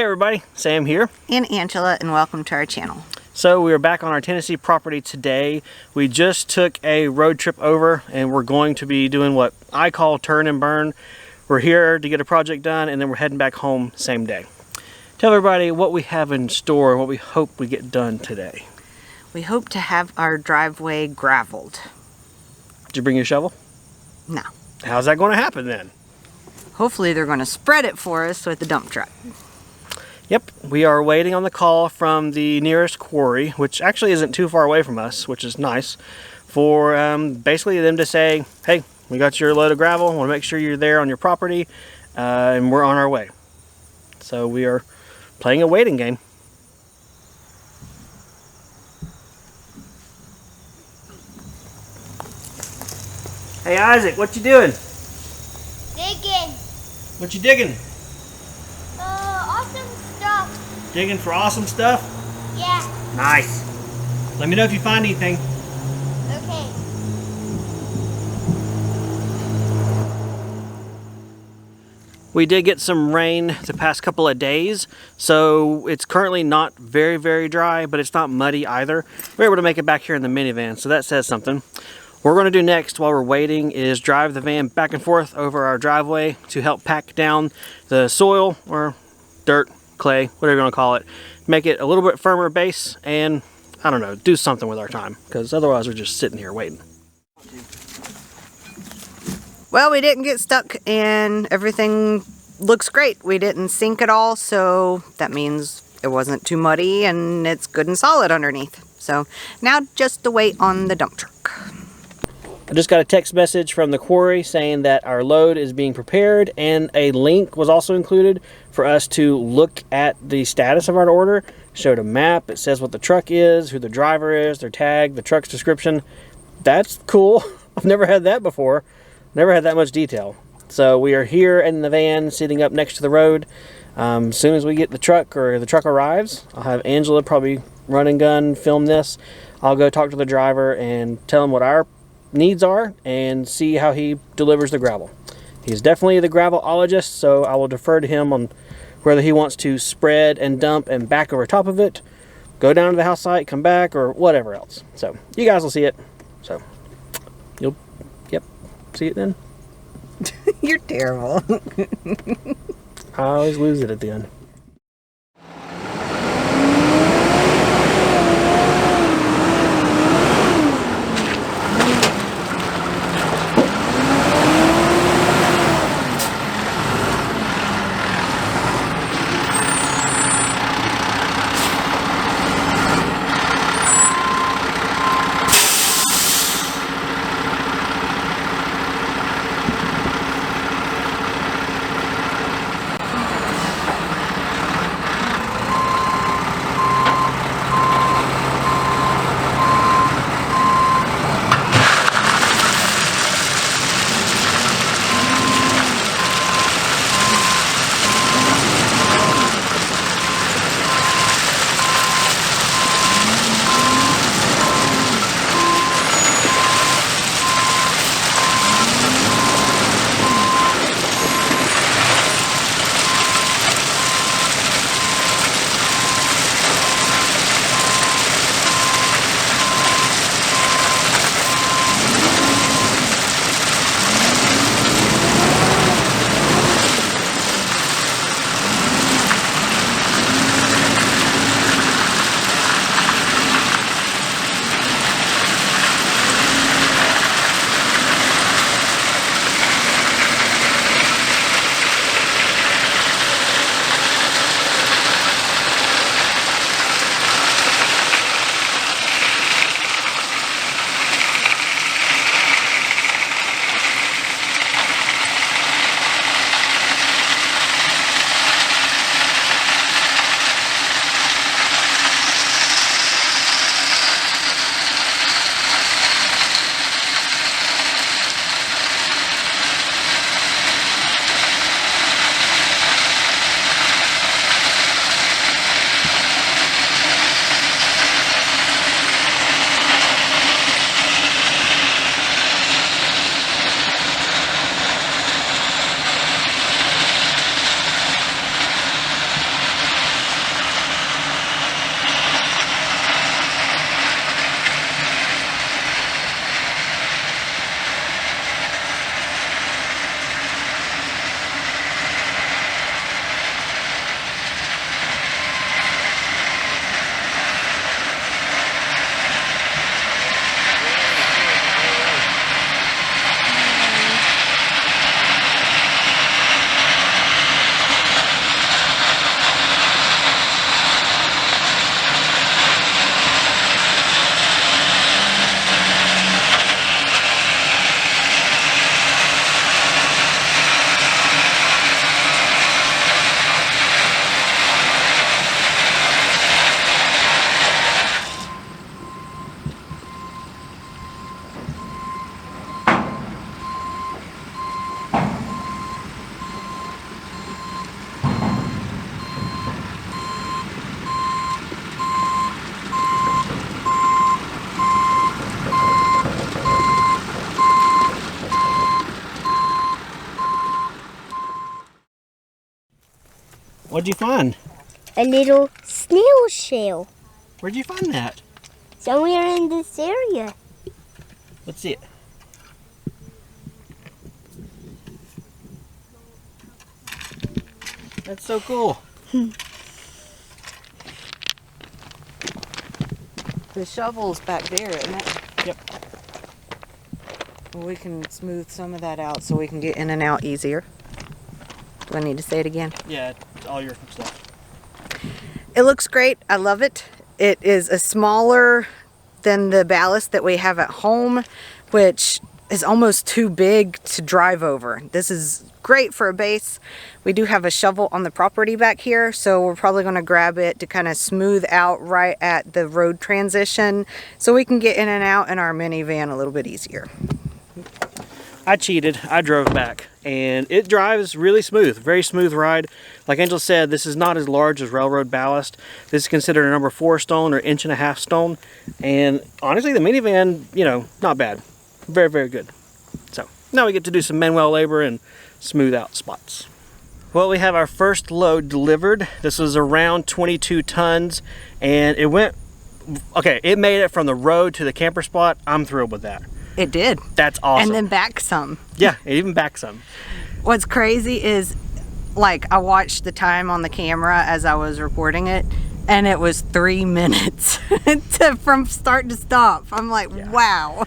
Hey everybody, Sam here. And Angela, and welcome to our channel. So we are back on our Tennessee property today. We just took a road trip over and we're going to be doing what I call turn and burn. We're here to get a project done and then we're heading back home same day. Tell everybody what we have in store and what we hope we get done today. We hope to have our driveway graveled. Did you bring your shovel? No. How's that going to happen then? Hopefully they're going to spread it for us with the dump truck. Yep, we are waiting on the call from the nearest quarry, which actually isn't too far away from us, which is nice, for basically them to say, hey, we got your load of gravel, want to make sure you're there on your property, and we're on our way. So we are playing a waiting game. Hey Isaac, what you doing? Digging. What you digging? Awesome stuff. Digging for awesome stuff? Yeah. Nice. Let me know if you find anything. Okay. We did get some rain the past couple of days, so it's currently not very dry, but it's not muddy either. We're able to make it back here in the minivan, so that says something. What we're going to do next while we're waiting is drive the van back and forth over our driveway to help pack down the soil or dirt, clay, whatever you want to call it. Make it a little bit firmer base and, I don't know, do something with our time, because otherwise we're just sitting here waiting. Well, we didn't get stuck and everything looks great. We didn't sink at all, so that means it wasn't too muddy and it's good and solid underneath. So now just to wait on the dump truck. I just got a text message from the quarry saying that our load is being prepared, and a link was also included for us to look at the status of our order. Showed a map, it says what the truck is, who the driver is, their tag, the truck's description. That's cool. I've never had that before. Never had that much detail. So we are here in the van sitting up next to the road. As soon as we get the truck or the truck arrives, I'll have Angela probably run and gun, film this. I'll go talk to the driver and tell him what our needs are and see how he delivers the gravel. He's definitely the gravelologist, so I will defer to him on whether he wants to spread and dump and back over top of it, go down to the house site, come back, or whatever else. So you guys will see it. So you'll, yep, see it then. You're terrible. I always lose it at the end. What'd you find? A little snail shell. Where'd you find that? Somewhere in this area. Let's see it. That's so cool. The shovel's back there, isn't it? Yep. Well, we can smooth some of that out so we can get in and out easier. Do I need to say it again? Yeah, all your stuff. It looks great. I love it. It is a smaller than the ballast that we have at home, which is almost too big to drive over. This is great for a base. We do have a shovel on the property back here, so we're probably going to grab it to kind of smooth out right at the road transition so we can get in and out in our minivan a little bit easier. I cheated. I drove back, and it drives really smooth. Very smooth ride. Like Angel said, this is not as large as railroad ballast. This is considered a number 4 stone or 1.5 inch stone. And honestly, the minivan, you know, not bad. Very, very good. So now we get to do some manual labor and smooth out spots. Well, we have our first load delivered. This was around 22 tons, and it went, okay, it made it from the road to the camper spot. I'm thrilled with that. It did. That's awesome. And then back some. Yeah, it even back some. What's crazy is, like, I watched the time on the camera as I was recording it, and it was 3 minutes from start to stop. I'm like, Yeah. wow.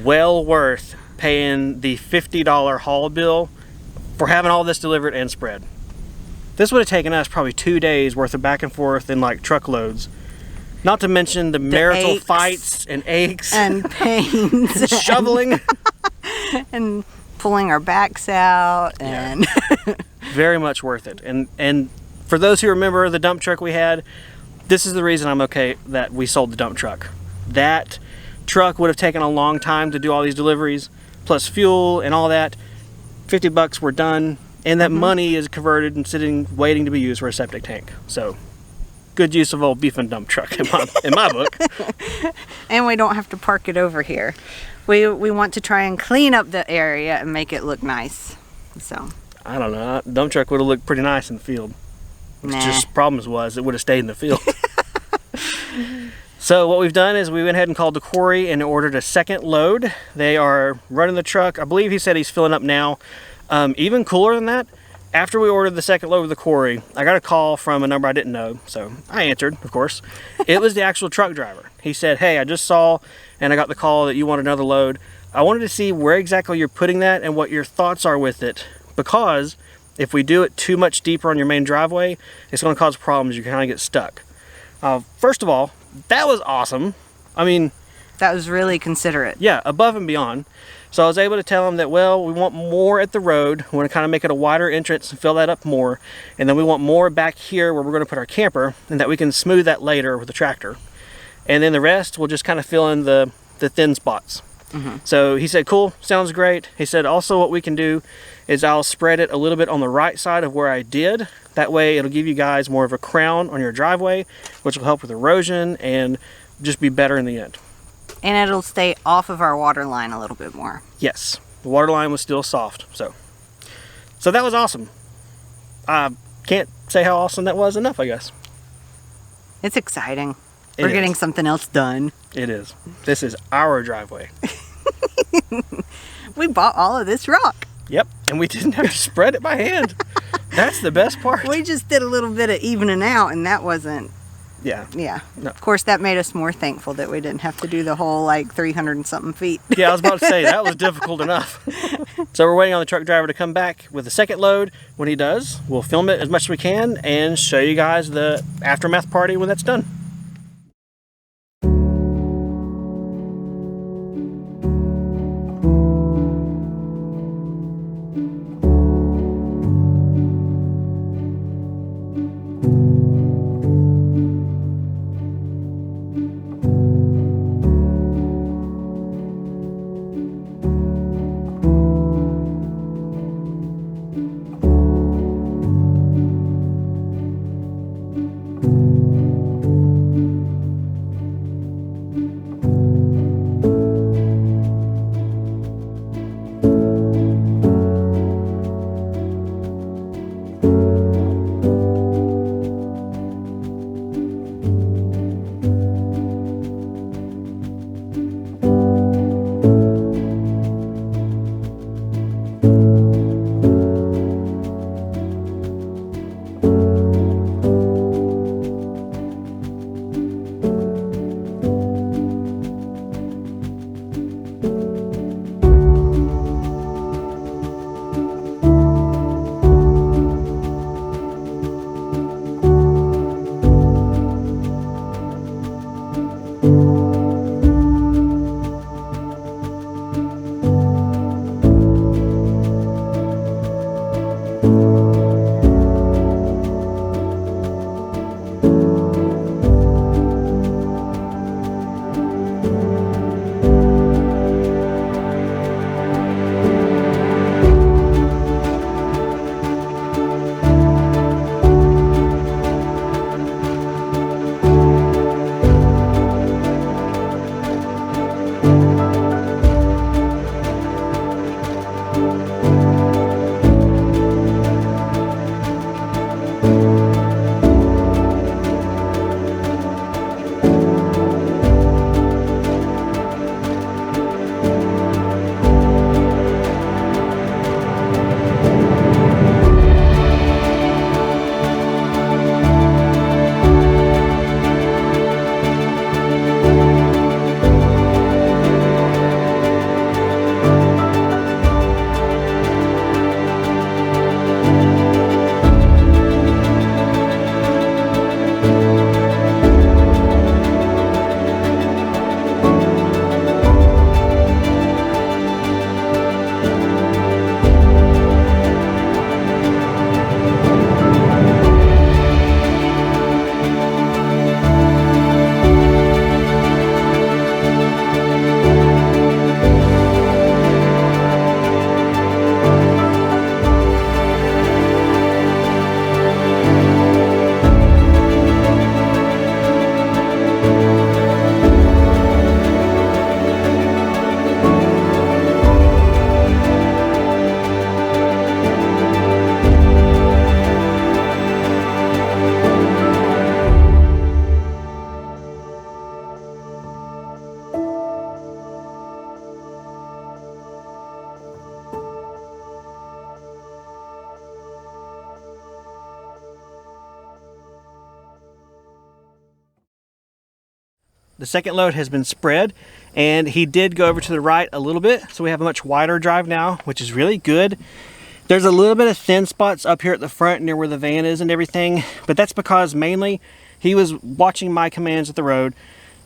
Well worth paying the $50 haul bill for having all this delivered and spread. This would have taken us probably 2 days worth of back and forth in like truckloads. Not to mention the marital aches. fights and aches And pains. and shoveling. And pulling our backs out. And Very much worth it. And for those who remember the dump truck we had, this is the reason I'm okay that we sold the dump truck. That truck would have taken a long time to do all these deliveries, plus fuel and all that. $50 we're done, and that money is converted and sitting waiting to be used for a septic tank. So good use of old beef and dump truck in my book. and we don't have to park it over here. We want to try and clean up the area and make it look nice. So I don't know, dump truck would have looked pretty nice in the field. nah. Just problems was it would have stayed in the field. So what we've done is we went ahead and called the quarry and ordered a second load. They are running the truck. I believe he said he's filling up now. Even cooler than that, after we ordered the second load with the quarry, I got a call from a number I didn't know, so I answered, of course. It was the actual truck driver. He said, hey, I just saw and I got the call that you want another load. I wanted to see where exactly you're putting that and what your thoughts are with it, because if we do it too much deeper on your main driveway, it's going to cause problems. You kind of get stuck. First of all, that was awesome. I mean, That was really considerate. yeah, above and beyond. So I was able to tell him that, well, we want more at the road. We want to kind of make it a wider entrance and fill that up more. And then we want more back here where we're going to put our camper, and that we can smooth that later with the tractor. And then the rest, we'll just kind of fill in the thin spots. So he said, cool, sounds great. He said, also what we can do is I'll spread it a little bit on the right side of where I did. That way it'll give you guys more of a crown on your driveway, which will help with erosion and just be better in the end. And it'll stay off of our water line a little bit more. Yes, the water line was still soft, so that was awesome. I can't say how awesome that was enough, I guess. It's exciting. It We're is. getting something else done. It is. This is our driveway. We bought all of this rock. Yep, and we didn't have to spread it by hand. That's the best part. We just did a little bit of evening out, and that wasn't, Yeah. yeah. No. Of course, that made us more thankful that we didn't have to do the whole, like, 300 and something feet. Yeah, I was about to say, that was difficult enough. So we're waiting on the truck driver to come back with the second load. When he does, we'll film it as much as we can and show you guys the aftermath party when that's done. the second load has been spread, and he did go over to the right a little bit, so we have a much wider drive now, which is really good. There's a little bit of thin spots up here at the front near where the van is and everything, but that's because mainly he was watching my commands at the road,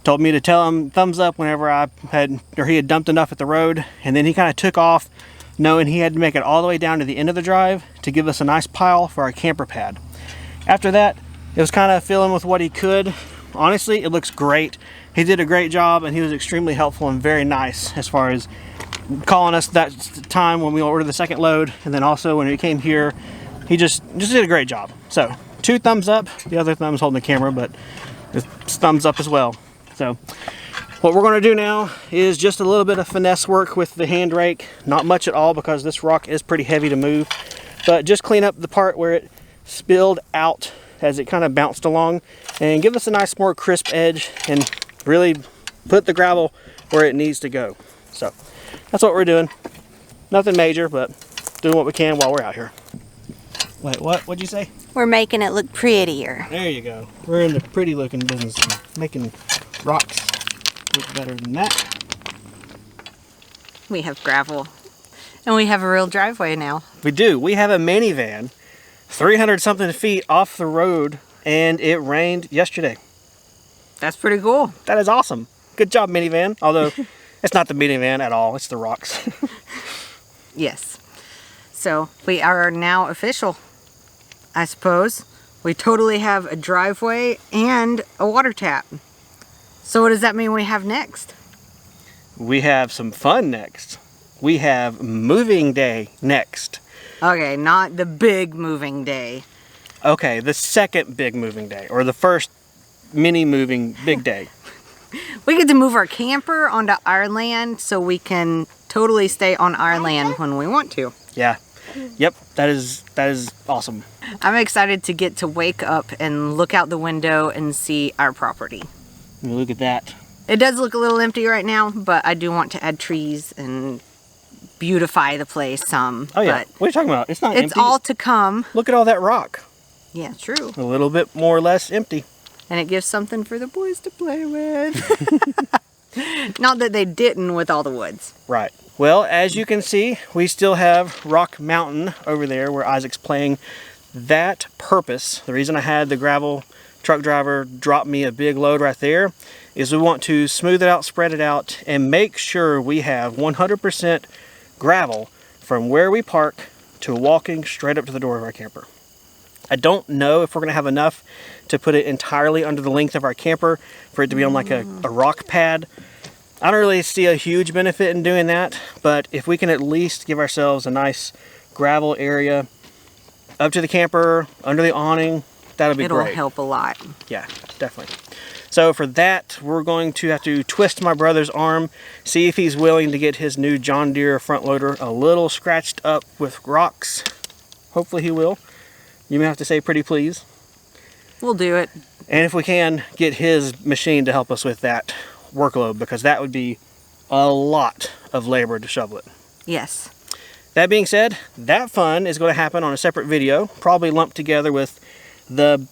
told me to tell him thumbs up whenever he had dumped enough at the road, and then he kind of took off knowing he had to make it all the way down to the end of the drive to give us a nice pile for our camper pad. After that, it was kind of filling with what he could. Honestly, it looks great. He did a great job, and he was extremely helpful and very nice as far as calling us that time when we ordered the second load, and then also when he came here, he just did a great job. So 2 thumbs up. The other thumb's holding the camera, but it's thumbs up as well. So what we're going to do now is just a little bit of finesse work with the hand rake. Not much at all, because this rock is pretty heavy to move, but just clean up the part where it spilled out as it kind of bounced along, and give us a nice more crisp edge and really put the gravel where it needs to go. So that's what we're doing. Nothing major, but doing what we can while we're out here. Wait, what'd you say? We're making it look prettier. There you go. We're in the pretty looking business, making rocks look better than that. We have gravel, and we have a real driveway now. We do. We have a minivan 300 something feet off the road, and it rained yesterday. That's pretty cool. That is awesome. Good job, minivan. Although it's not the minivan at all, it's the rocks. Yes. So we are now official, I suppose. We totally have a driveway and a water tap. So what does that mean we have next? We have some fun next. We have moving day next. Okay, not the big moving day. Okay, the second big moving day, or the first mini moving big day. We get to move our camper onto our land, so we can totally stay on our land when we want to. Yeah. Yep, that is awesome. I'm excited to get to wake up and look out the window and see our property. Look at that. It does look a little empty right now, but I do want to add trees and beautify the place some. Oh yeah, but what are you talking about? It's not empty. it's all to come. Look at all that rock. Yeah, true. A little bit more or less empty. And it gives something for the boys to play with. Not that they didn't with all the woods. Right. Well, as you can see, we still have Rock Mountain over there where Isaac's playing. That purpose, the reason I had the gravel truck driver drop me a big load right there, is we want to smooth it out, spread it out, and make sure we have 100% gravel from where we park to walking straight up to the door of our camper. I don't know if we're going to have enough to put it entirely under the length of our camper for it to be on like a rock pad. I don't really see a huge benefit in doing that, but if we can at least give ourselves a nice gravel area up to the camper, under the awning, that'll be great. It'll help a lot. Yeah, definitely. So for that, we're going to have to twist my brother's arm, see if he's willing to get his new John Deere front loader a little scratched up with rocks. Hopefully he will. You may have to say pretty please. We'll do it. And if we can, get his machine to help us with that workload, because that would be a lot of labor to shovel it. Yes. That being said, that fun is going to happen on a separate video, probably lumped together with the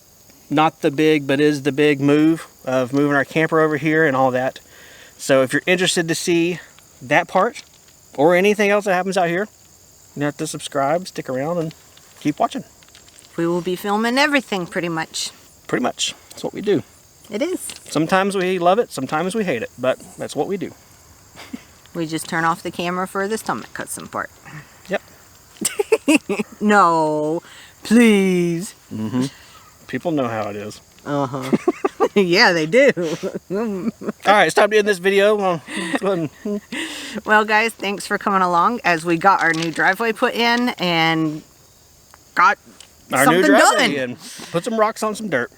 not the big, but is the big move of moving our camper over here and all that. So if you're interested to see that part or anything else that happens out here, you have to subscribe, stick around, and keep watching. We will be filming everything pretty much. Pretty much. That's what we do. It is. Sometimes we love it, sometimes we hate it, but that's what we do. We just turn off the camera for the stomach cussing part. Yep. No, please. Mm-hmm. People know how it is. Uh-huh. Yeah, they do. Alright, it's time to end this video. Well, guys, thanks for coming along as we got our new driveway put in and got our something new driveway done. in. Put some rocks on some dirt.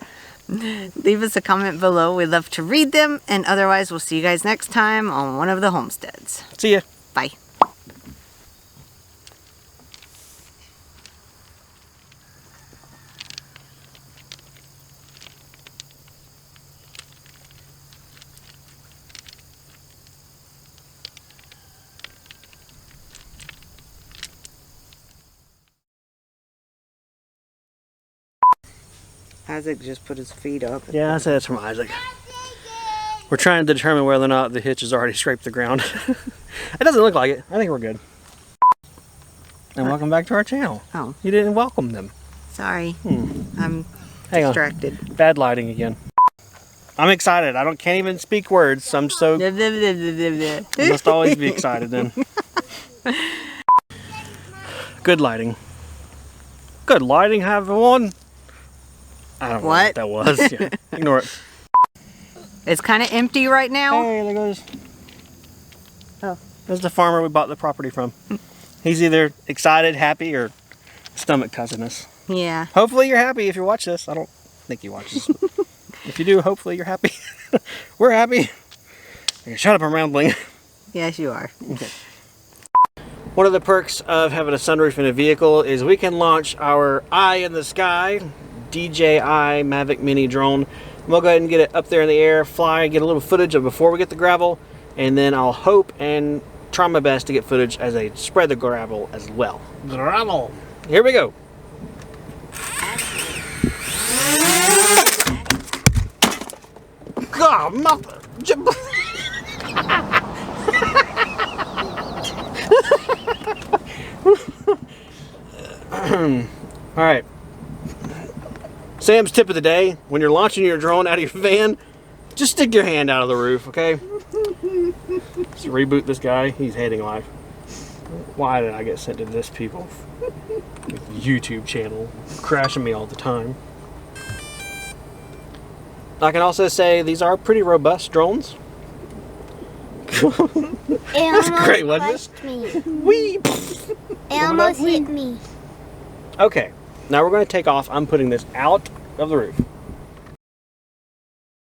Leave us a comment below. We'd love to read them. And otherwise, we'll see you guys next time on one of the homesteads. See ya. Bye. Isaac just put his feet up. Yeah, I said it's from Isaac. We're trying to determine whether or not the hitch has already scraped the ground. It doesn't look like it. I think we're good. And welcome back to our channel. Oh. You didn't welcome them. Sorry. I'm Hang distracted. on. Bad lighting again. I'm excited. Can't even speak words. So I'm so... I must always be excited then. Good lighting. Good lighting, have one. I don't know what that was. Yeah. Ignore it. It's kind of empty right now. Hey, there goes. Oh, there's the farmer we bought the property from. He's either excited, happy, or stomach cussing us. Yeah. Hopefully you're happy if you watch this. I don't think he watches. If you do, hopefully you're happy. We're happy. Okay, shut up, I'm rambling. Yes, you are. Okay. One of the perks of having a sunroof in a vehicle is we can launch our eye in the sky, DJI Mavic Mini drone. We'll go ahead and get it up there in the air, fly, get a little footage of before we get the gravel, and then I'll hope and try my best to get footage as I spread the gravel as well. Gravel! Here we go. God, mother. All right. Sam's tip of the day: when you're launching your drone out of your van, just stick your hand out of the roof, okay? Let's reboot this guy. He's hating life. Why did I get sent to this people? YouTube channel crashing me all the time. I can also say these are pretty robust drones. That's great, wasn't it? Whee! It almost hit me. Okay, now we're going to take off. I'm putting this out of the roof.